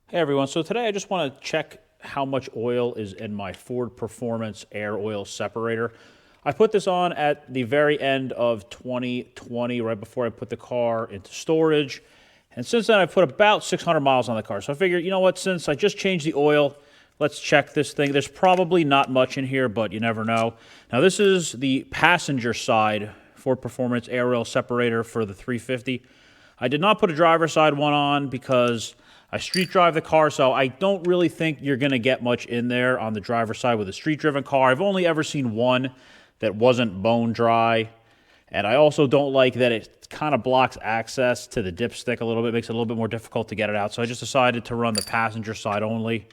Hey everyone, so today I just want to check how much oil is in my Ford Performance air oil separator. I put this on at the very end of 2020, right before I put the car into storage. And since then I've put about 600 miles on the car. So I figured, you know what, since I just changed the oil, let's check this thing. There's probably not much in here, but you never know. Now this is the passenger side Ford Performance air oil separator for the 350. I did not put a driver's side one on because I street drive the car, so I don't really think you're going to get much in there on the driver's side with a street-driven car. I've only ever seen one that wasn't bone dry, and I also don't like that it kind of blocks access to the dipstick a little bit, makes it a little bit more difficult to get it out. So I just decided to run the passenger side only,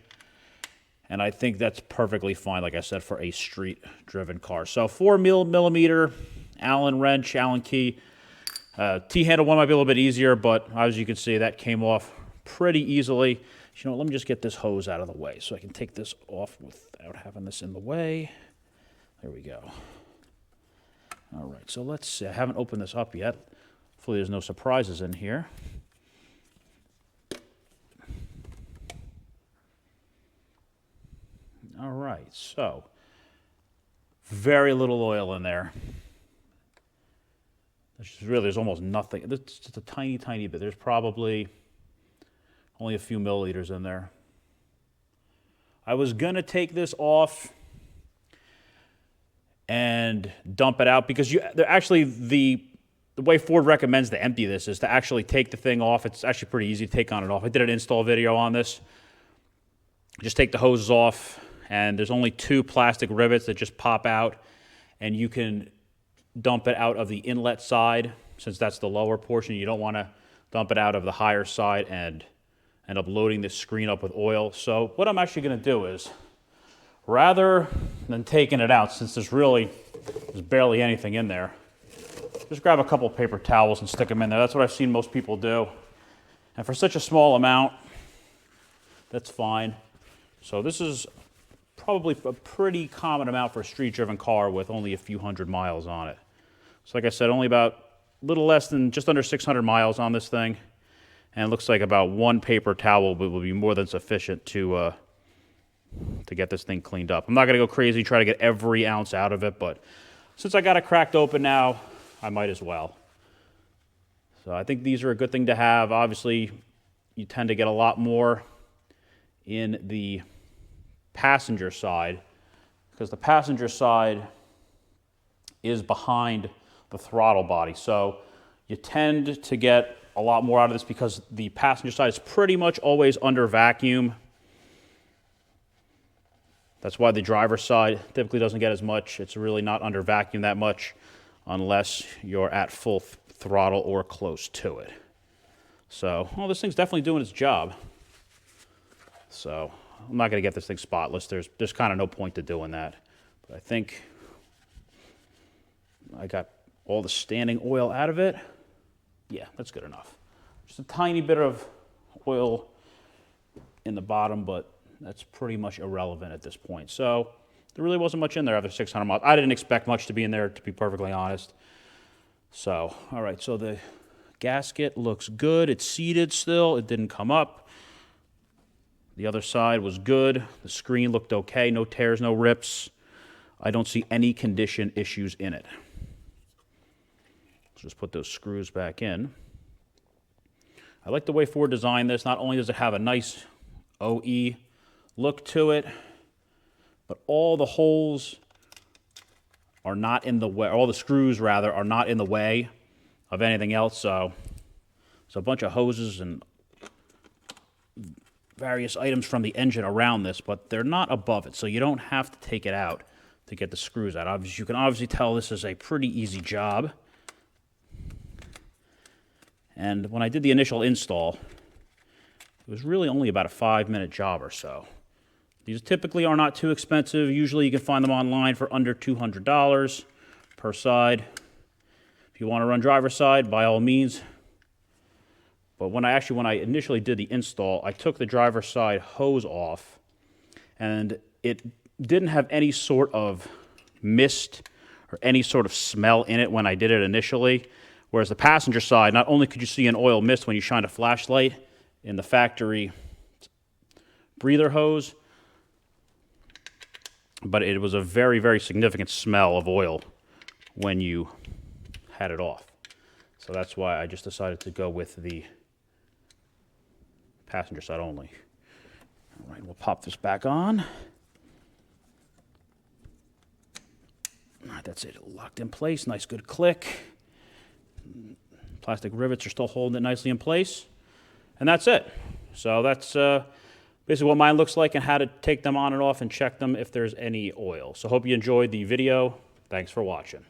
and I think that's perfectly fine, like I said, for a street-driven car. So 4mm Allen wrench, Allen key. T-handle one might be a little bit easier, but as you can see, that came off pretty easily. You know what, let me just get this hose out of the way so I can take this off without having this in the way. There we go. All right, so let's see. I haven't opened this up yet. Hopefully there's no surprises in here. All right, so very little oil in there. There's almost nothing. It's just a tiny, tiny bit. There's probably only a few milliliters in there. I was going to take this off and dump it out because the way Ford recommends to empty this is to actually take the thing off. It's actually pretty easy to take on and off. I did an install video on this. Just take the hoses off, and there's only two plastic rivets that just pop out, and you can dump it out of the inlet side. Since that's the lower portion, you don't want to dump it out of the higher side and end up loading this screen up with oil. So what I'm actually going to do is, rather than taking it out, since there's barely anything in there, just grab a couple paper towels and stick them in there. That's what I've seen most people do. And for such a small amount, that's fine. So this is probably a pretty common amount for a street-driven car with only a few hundred miles on it. So like I said, only about a little less than just under 600 miles on this thing. And it looks like about one paper towel will be more than sufficient to get this thing cleaned up. I'm not going to go crazy, try to get every ounce out of it, but since I got it cracked open now, I might as well. So I think these are a good thing to have. Obviously, you tend to get a lot more in the passenger side because the passenger side is behind the throttle body. So you tend to get a lot more out of this because the passenger side is pretty much always under vacuum. That's why the driver's side typically doesn't get as much. It's really not under vacuum that much unless you're at full throttle or close to it. So, well, this thing's definitely doing its job. So, I'm not going to get this thing spotless. There's kind of no point to doing that. But I think I got all the standing oil out of it. Yeah, that's good enough. Just a tiny bit of oil in the bottom, but that's pretty much irrelevant at this point. So there really wasn't much in there after 600 miles. I didn't expect much to be in there, to be perfectly honest. So, all right, so the gasket looks good. It's seated still. It didn't come up. The other side was good. The screen looked okay. No tears, no rips. I don't see any condition issues in it. Just put those screws back in. I like the way Ford designed this. Not only does it have a nice OE look to it, but all the holes are not in the way, all the screws rather, are not in the way of anything else. So there's a bunch of hoses and various items from the engine around this, but they're not above it. So you don't have to take it out to get the screws out. You can obviously tell this is a pretty easy job. And when I did the initial install, it was really only about a 5-minute job or so. These typically are not too expensive. Usually you can find them online for under $200 per side. If you want to run driver's side, by all means. But when I initially did the install, I took the driver's side hose off, and it didn't have any sort of mist or any sort of smell in it when I did it initially. Whereas the passenger side, not only could you see an oil mist when you shined a flashlight in the factory breather hose, but it was a very, very significant smell of oil when you had it off. So that's why I just decided to go with the passenger side only. All right, we'll pop this back on. All right, that's it. Locked in place. Nice, good click. Plastic rivets are still holding it nicely in place. And that's it. So that's basically what mine looks like and how to take them on and off and check them if there's any oil. So hope you enjoyed the video. Thanks for watching.